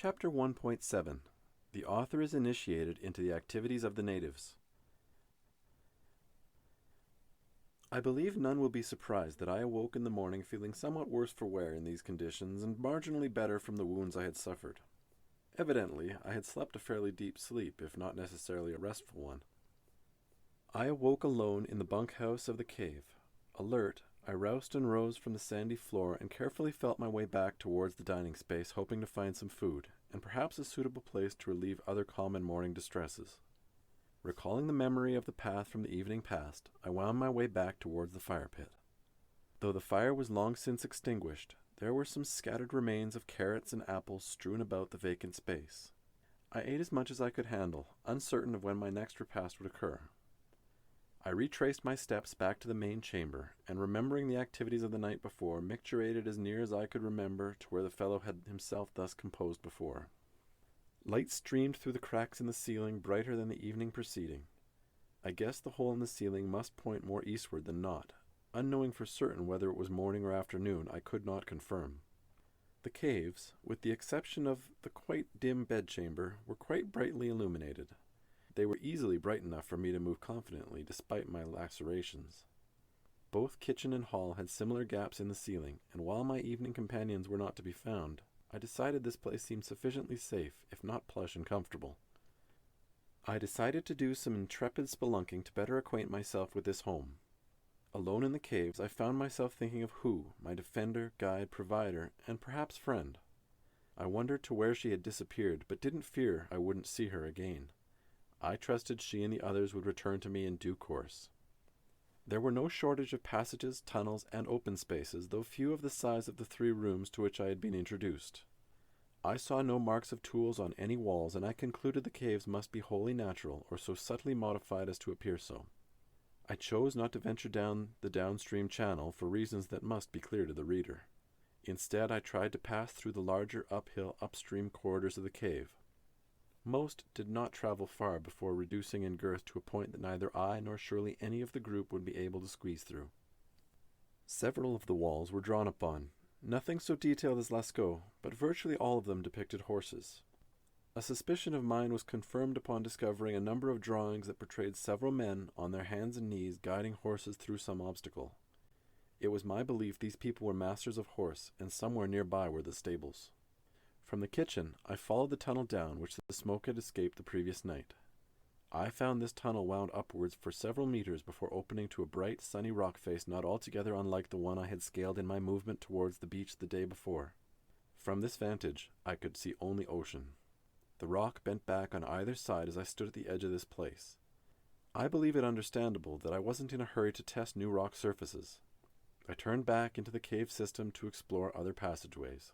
Chapter 1.7. The author is initiated into the activities of the natives. I believe none will be surprised that I awoke in the morning feeling somewhat worse for wear in these conditions and marginally better from the wounds I had suffered. Evidently, I had slept a fairly deep sleep, if not necessarily a restful one. I awoke alone in the bunkhouse of the cave. Alert, I roused and rose from the sandy floor and carefully felt my way back towards the dining space, hoping to find some food, and perhaps a suitable place to relieve other common morning distresses. Recalling the memory of the path from the evening past, I wound my way back towards the fire pit. Though the fire was long since extinguished, there were some scattered remains of carrots and apples strewn about the vacant space. I ate as much as I could handle, uncertain of when my next repast would occur. I retraced my steps back to the main chamber, and remembering the activities of the night before, micturated as near as I could remember to where the fellow had himself thus composed before. Light streamed through the cracks in the ceiling brighter than the evening preceding. I guessed the hole in the ceiling must point more eastward than not. Unknowing for certain whether it was morning or afternoon, I could not confirm. The caves, with the exception of the quite dim bedchamber, were quite brightly illuminated. They were easily bright enough for me to move confidently, despite my lacerations. Both kitchen and hall had similar gaps in the ceiling, and while my evening companions were not to be found, I decided this place seemed sufficiently safe, if not plush and comfortable. I decided to do some intrepid spelunking to better acquaint myself with this home. Alone in the caves, I found myself thinking of Hu, my defender, guide, provider, and perhaps friend. I wondered to where she had disappeared, but didn't fear I wouldn't see her again. I trusted she and the others would return to me in due course. There were no shortage of passages, tunnels, and open spaces, though few of the size of the 3 rooms to which I had been introduced. I saw no marks of tools on any walls, and I concluded the caves must be wholly natural, or so subtly modified as to appear so. I chose not to venture down the downstream channel for reasons that must be clear to the reader. Instead, I tried to pass through the larger uphill upstream corridors of the cave. Most did not travel far before reducing in girth to a point that neither I nor surely any of the group would be able to squeeze through. Several of the walls were drawn upon, nothing so detailed as Lascaux, but virtually all of them depicted horses. A suspicion of mine was confirmed upon discovering a number of drawings that portrayed several men on their hands and knees guiding horses through some obstacle. It was my belief these people were masters of horse, and somewhere nearby were the stables. From the kitchen, I followed the tunnel down which the smoke had escaped the previous night. I found this tunnel wound upwards for several meters before opening to a bright, sunny rock face not altogether unlike the one I had scaled in my movement towards the beach the day before. From this vantage, I could see only ocean. The rock bent back on either side as I stood at the edge of this place. I believe it understandable that I wasn't in a hurry to test new rock surfaces. I turned back into the cave system to explore other passageways.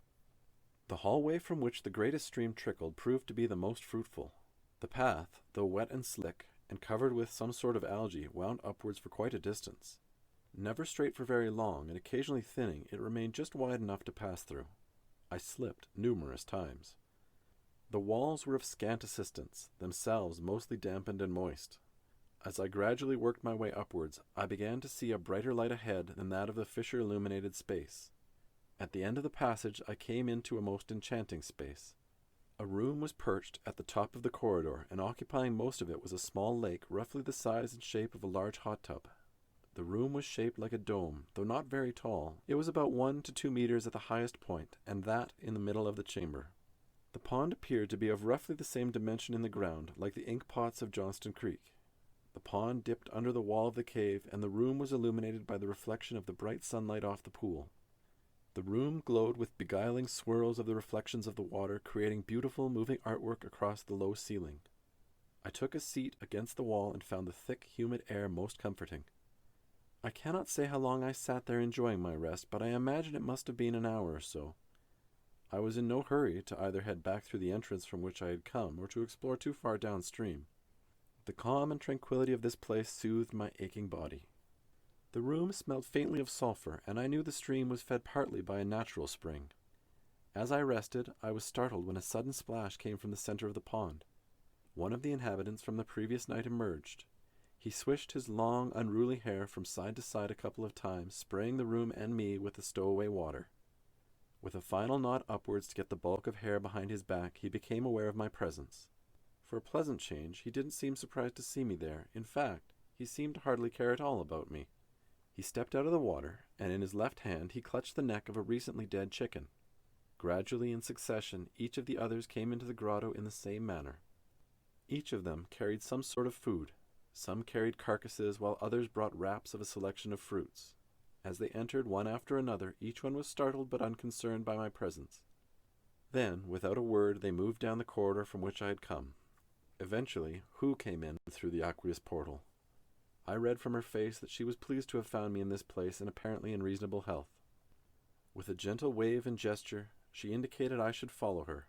The hallway from which the greatest stream trickled proved to be the most fruitful. The path, though wet and slick, and covered with some sort of algae, wound upwards for quite a distance. Never straight for very long, and occasionally thinning, it remained just wide enough to pass through. I slipped numerous times. The walls were of scant assistance, themselves mostly dampened and moist. As I gradually worked my way upwards, I began to see a brighter light ahead than that of the fissure-illuminated space. At the end of the passage, I came into a most enchanting space. A room was perched at the top of the corridor, and occupying most of it was a small lake roughly the size and shape of a large hot tub. The room was shaped like a dome, though not very tall. It was about 1 to 2 meters at the highest point, and that in the middle of the chamber. The pond appeared to be of roughly the same dimension in the ground, like the ink pots of Johnston Creek. The pond dipped under the wall of the cave, and the room was illuminated by the reflection of the bright sunlight off the pool. The room glowed with beguiling swirls of the reflections of the water, creating beautiful moving artwork across the low ceiling. I took a seat against the wall and found the thick, humid air most comforting. I cannot say how long I sat there enjoying my rest, but I imagine it must have been an hour or so. I was in no hurry to either head back through the entrance from which I had come or to explore too far downstream. The calm and tranquility of this place soothed my aching body. The room smelled faintly of sulphur, and I knew the stream was fed partly by a natural spring. As I rested, I was startled when a sudden splash came from the center of the pond. One of the inhabitants from the previous night emerged. He swished his long, unruly hair from side to side a couple of times, spraying the room and me with the stowaway water. With a final nod upwards to get the bulk of hair behind his back, he became aware of my presence. For a pleasant change, he didn't seem surprised to see me there. In fact, he seemed to hardly care at all about me. He stepped out of the water, and in his left hand he clutched the neck of a recently dead chicken. Gradually in succession, each of the others came into the grotto in the same manner. Each of them carried some sort of food. Some carried carcasses, while others brought wraps of a selection of fruits. As they entered one after another, each one was startled but unconcerned by my presence. Then, without a word, they moved down the corridor from which I had come. Eventually, Hu came in through the aqueous portal. I read from her face that she was pleased to have found me in this place and apparently in reasonable health. With a gentle wave and gesture, she indicated I should follow her.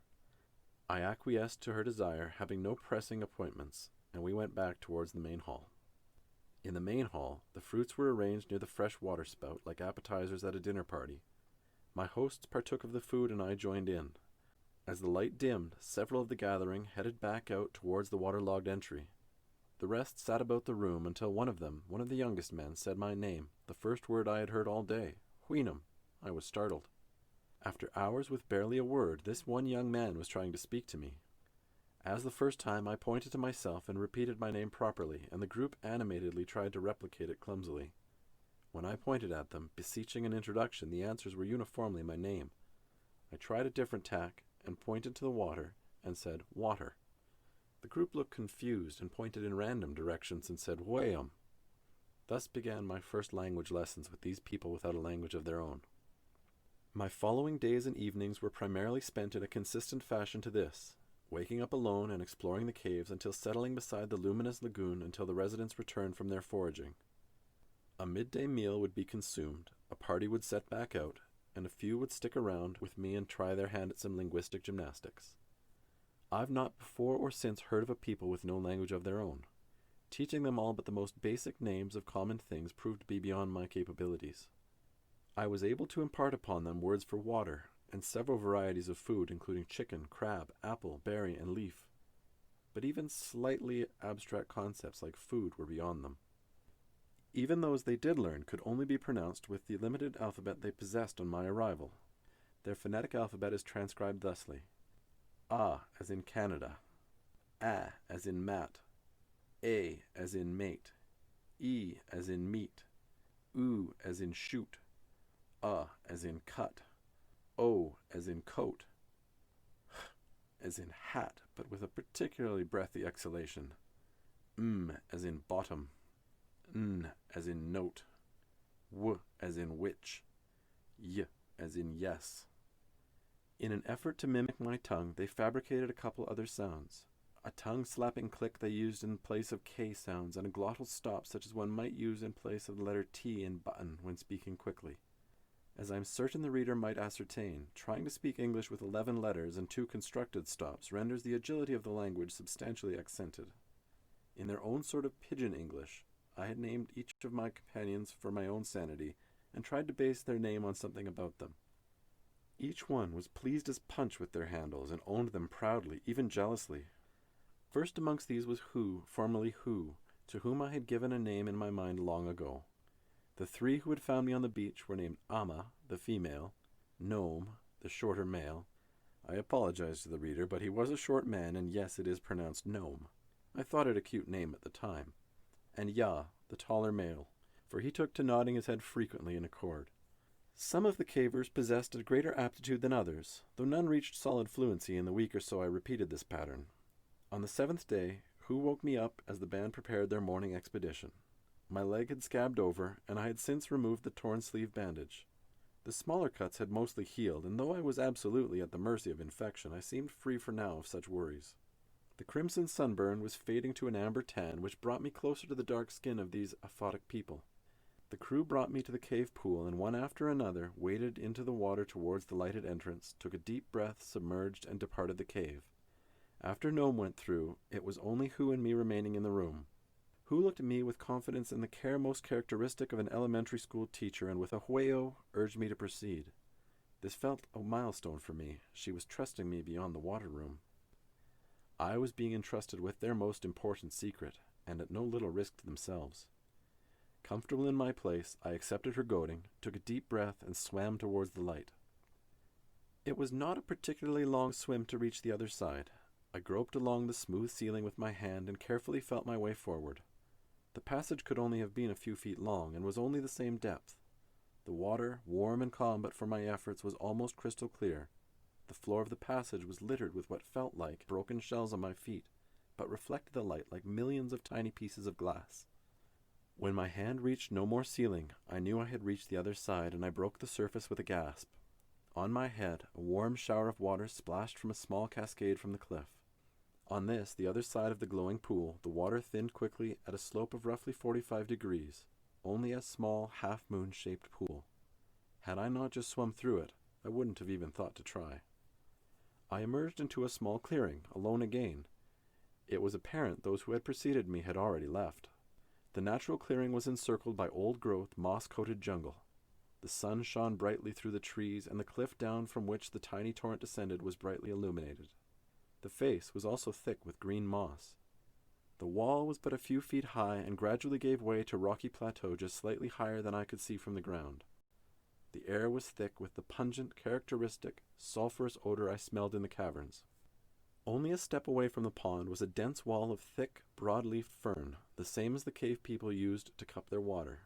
I acquiesced to her desire, having no pressing appointments, and we went back towards the main hall. In the main hall, the fruits were arranged near the fresh water spout like appetizers at a dinner party. My hosts partook of the food and I joined in. As the light dimmed, several of the gathering headed back out towards the waterlogged entry. The rest sat about the room until one of the youngest men, said my name, the first word I had heard all day, Huinum. I was startled. After hours with barely a word, this one young man was trying to speak to me. As the first time, I pointed to myself and repeated my name properly, and the group animatedly tried to replicate it clumsily. When I pointed at them, beseeching an introduction, the answers were uniformly my name. I tried a different tack, and pointed to the water, and said, water. The group looked confused and pointed in random directions and said, Wayam. Thus began my first language lessons with these people without a language of their own. My following days and evenings were primarily spent in a consistent fashion to this, waking up alone and exploring the caves until settling beside the luminous lagoon until the residents returned from their foraging. A midday meal would be consumed, a party would set back out, and a few would stick around with me and try their hand at some linguistic gymnastics. I've not before or since heard of a people with no language of their own. Teaching them all but the most basic names of common things proved to be beyond my capabilities. I was able to impart upon them words for water, and several varieties of food including chicken, crab, apple, berry, and leaf. But even slightly abstract concepts like food were beyond them. Even those they did learn could only be pronounced with the limited alphabet they possessed on my arrival. Their phonetic alphabet is transcribed thusly: A as in Canada, A as in mat, A as in mate, E as in meat, U as in shoot, A as in cut, O as in coat, H as in hat, but with a particularly breathy exhalation, as in bottom, N as in note, W as in witch, Y as in yes. In an effort to mimic my tongue, they fabricated a couple other sounds. A tongue-slapping click they used in place of K sounds, and a glottal stop such as one might use in place of the letter T in button when speaking quickly. As I am certain the reader might ascertain, trying to speak English with 11 letters and 2 constructed stops renders the agility of the language substantially accented. In their own sort of pidgin English, I had named each of my companions for my own sanity, and tried to base their name on something about them. Each one was pleased as punch with their handles, and owned them proudly, even jealously. First amongst these was Hu, formerly Hu, to whom I had given a name in my mind long ago. The 3 who had found me on the beach were named Amma, the female, Gnome, the shorter male. I apologize to the reader, but he was a short man, and yes, it is pronounced gnome. I thought it a cute name at the time. And Ya, the taller male, for he took to nodding his head frequently in accord. Some of the cavers possessed a greater aptitude than others, though none reached solid fluency in the week or so I repeated this pattern. On the 7th day, Hu woke me up as the band prepared their morning expedition. My leg had scabbed over, and I had since removed the torn sleeve bandage. The smaller cuts had mostly healed, and though I was absolutely at the mercy of infection, I seemed free for now of such worries. The crimson sunburn was fading to an amber tan, which brought me closer to the dark skin of these aphotic people. The crew brought me to the cave pool, and one after another waded into the water towards the lighted entrance, took a deep breath, submerged, and departed the cave. After Gnome went through, it was only Hu and me remaining in the room. Hu looked at me with confidence and the care most characteristic of an elementary school teacher, and with a hueo urged me to proceed. This felt a milestone for me. She was trusting me beyond the water room. I was being entrusted with their most important secret, and at no little risk to themselves. Comfortable in my place, I accepted her goading, took a deep breath, and swam towards the light. It was not a particularly long swim to reach the other side. I groped along the smooth ceiling with my hand and carefully felt my way forward. The passage could only have been a few feet long and was only the same depth. The water, warm and calm but for my efforts, was almost crystal clear. The floor of the passage was littered with what felt like broken shells on my feet, but reflected the light like millions of tiny pieces of glass. When my hand reached no more ceiling, I knew I had reached the other side, and I broke the surface with a gasp. On my head, a warm shower of water splashed from a small cascade from the cliff. On this, the other side of the glowing pool, the water thinned quickly at a slope of roughly 45 degrees, only a small, half-moon-shaped pool. Had I not just swum through it, I wouldn't have even thought to try. I emerged into a small clearing, alone again. It was apparent those who had preceded me had already left. The natural clearing was encircled by old-growth, moss-coated jungle. The sun shone brightly through the trees, and the cliff down from which the tiny torrent descended was brightly illuminated. The face was also thick with green moss. The wall was but a few feet high and gradually gave way to a rocky plateau just slightly higher than I could see from the ground. The air was thick with the pungent, characteristic, sulphurous odor I smelled in the caverns. Only a step away from the pond was a dense wall of thick, broad-leaf fern, the same as the cave people used to cup their water.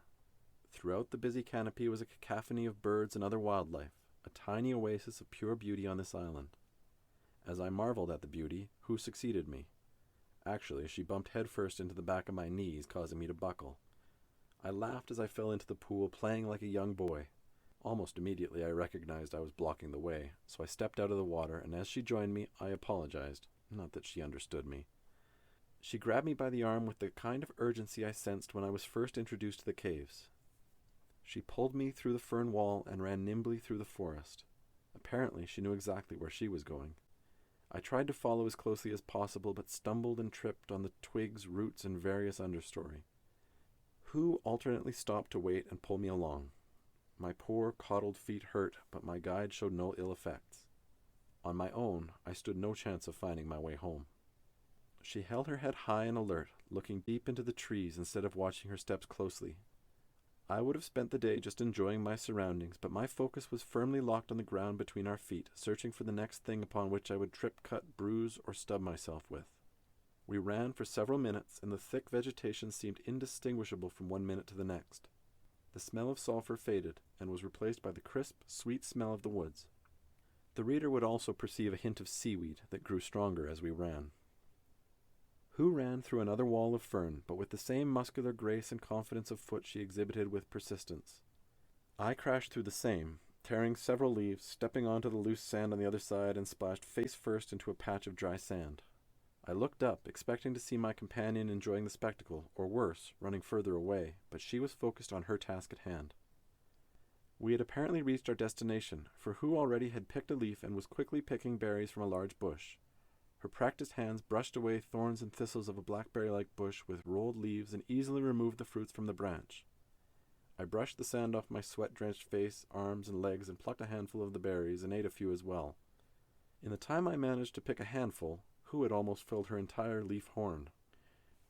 Throughout the busy canopy was a cacophony of birds and other wildlife, a tiny oasis of pure beauty on this island. As I marveled at the beauty, Hu succeeded me. Actually, she bumped headfirst into the back of my knees, causing me to buckle. I laughed as I fell into the pool, playing like a young boy. Almost immediately I recognized I was blocking the way, so I stepped out of the water, and as she joined me, I apologized. Not that she understood me. She grabbed me by the arm with the kind of urgency I sensed when I was first introduced to the caves. She pulled me through the fern wall and ran nimbly through the forest. Apparently, she knew exactly where she was going. I tried to follow as closely as possible, but stumbled and tripped on the twigs, roots, and various understory. Hu alternately stopped to wait and pull me along. My poor, coddled feet hurt, but my guide showed no ill effects. On my own, I stood no chance of finding my way home. She held her head high and alert, looking deep into the trees instead of watching her steps closely. I would have spent the day just enjoying my surroundings, but my focus was firmly locked on the ground between our feet, searching for the next thing upon which I would trip, cut, bruise, or stub myself with. We ran for several minutes, and the thick vegetation seemed indistinguishable from one minute to the next. The smell of sulphur faded, and was replaced by the crisp, sweet smell of the woods. The reader would also perceive a hint of seaweed that grew stronger as we ran. Hu ran through another wall of fern, but with the same muscular grace and confidence of foot she exhibited with persistence. I crashed through the same, tearing several leaves, stepping onto the loose sand on the other side, and splashed face first into a patch of dry sand. I looked up, expecting to see my companion enjoying the spectacle, or worse, running further away, but she was focused on her task at hand. We had apparently reached our destination, for Hu already had picked a leaf and was quickly picking berries from a large bush. Her practiced hands brushed away thorns and thistles of a blackberry-like bush with rolled leaves and easily removed the fruits from the branch. I brushed the sand off my sweat-drenched face, arms, and legs and plucked a handful of the berries and ate a few as well. In the time I managed to pick a handful, Hu had almost filled her entire leaf horn.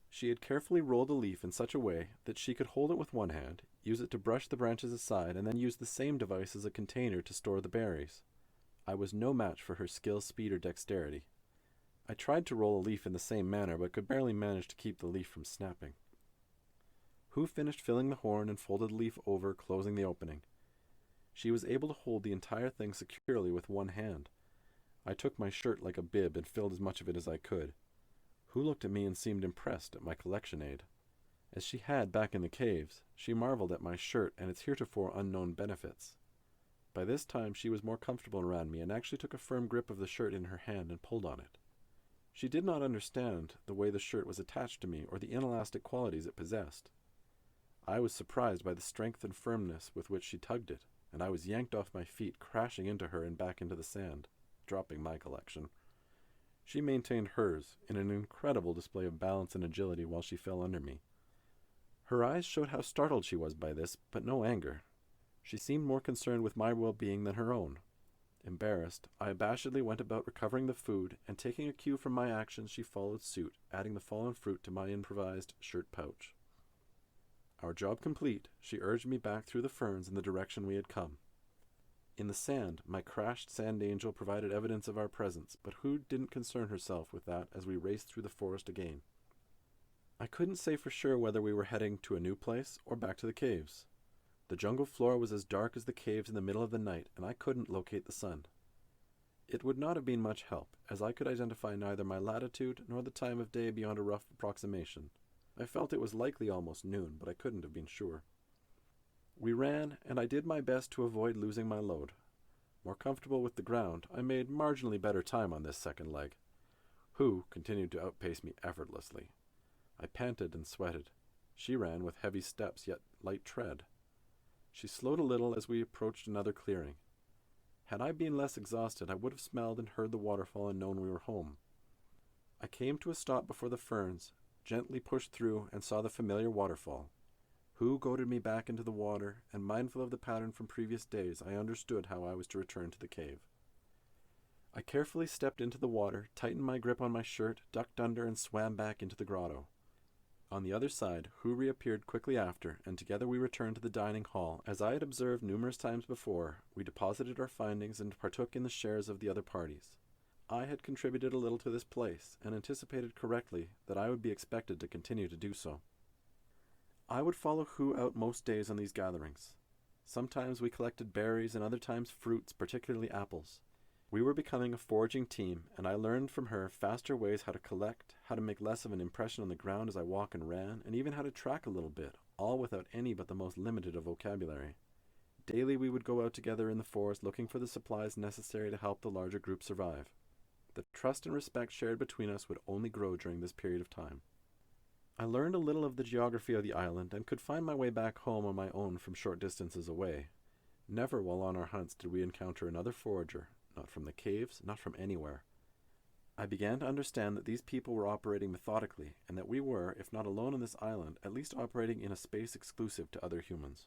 She had carefully rolled a leaf in such a way that she could hold it with one hand, use it to brush the branches aside, and then use the same device as a container to store the berries. I was no match for her skill, speed, or dexterity. I tried to roll a leaf in the same manner, but could barely manage to keep the leaf from snapping. Hu finished filling the horn and folded the leaf over, closing the opening. She was able to hold the entire thing securely with one hand. I took my shirt like a bib and filled as much of it as I could. Hu looked at me and seemed impressed at my collection aid. As she had back in the caves, she marveled at my shirt and its heretofore unknown benefits. By this time she was more comfortable around me and actually took a firm grip of the shirt in her hand and pulled on it. She did not understand the way the shirt was attached to me or the inelastic qualities it possessed. I was surprised by the strength and firmness with which she tugged it, and I was yanked off my feet, crashing into her and back into the sand, dropping my collection. She maintained hers in an incredible display of balance and agility while she fell under me. Her eyes showed how startled she was by this, but no anger. She seemed more concerned with my well-being than her own. Embarrassed, I abashedly went about recovering the food, and taking a cue from my actions, she followed suit, adding the fallen fruit to my improvised shirt pouch. Our job complete, she urged me back through the ferns in the direction we had come. In the sand, my crashed sand angel provided evidence of our presence, but who didn't concern herself with that as we raced through the forest again? I couldn't say for sure whether we were heading to a new place or back to the caves. The jungle floor was as dark as the caves in the middle of the night, and I couldn't locate the sun. It would not have been much help, as I could identify neither my latitude nor the time of day beyond a rough approximation. I felt it was likely almost noon, but I couldn't have been sure. We ran, and I did my best to avoid losing my load. More comfortable with the ground, I made marginally better time on this second leg. Who continued to outpace me effortlessly. I panted and sweated. She ran with heavy steps yet light tread. She slowed a little as we approached another clearing. Had I been less exhausted, I would have smelled and heard the waterfall and known we were home. I came to a stop before the ferns, gently pushed through, and saw the familiar waterfall. Who goaded me back into the water, and mindful of the pattern from previous days, I understood how I was to return to the cave. I carefully stepped into the water, tightened my grip on my shirt, ducked under, and swam back into the grotto. On the other side, Hu reappeared quickly after, and together we returned to the dining hall. As I had observed numerous times before, we deposited our findings and partook in the shares of the other parties. I had contributed a little to this place, and anticipated correctly that I would be expected to continue to do so. I would follow Hu out most days on these gatherings. Sometimes we collected berries and other times fruits, particularly apples. We were becoming a foraging team, and I learned from her faster ways how to collect, how to make less of an impression on the ground as I walked and ran, and even how to track a little bit, all without any but the most limited of vocabulary. Daily we would go out together in the forest looking for the supplies necessary to help the larger group survive. The trust and respect shared between us would only grow during this period of time. I learned a little of the geography of the island and could find my way back home on my own from short distances away. Never while on our hunts did we encounter another forager, not from the caves, not from anywhere. I began to understand that these people were operating methodically, and that we were, if not alone on this island, at least operating in a space exclusive to other humans.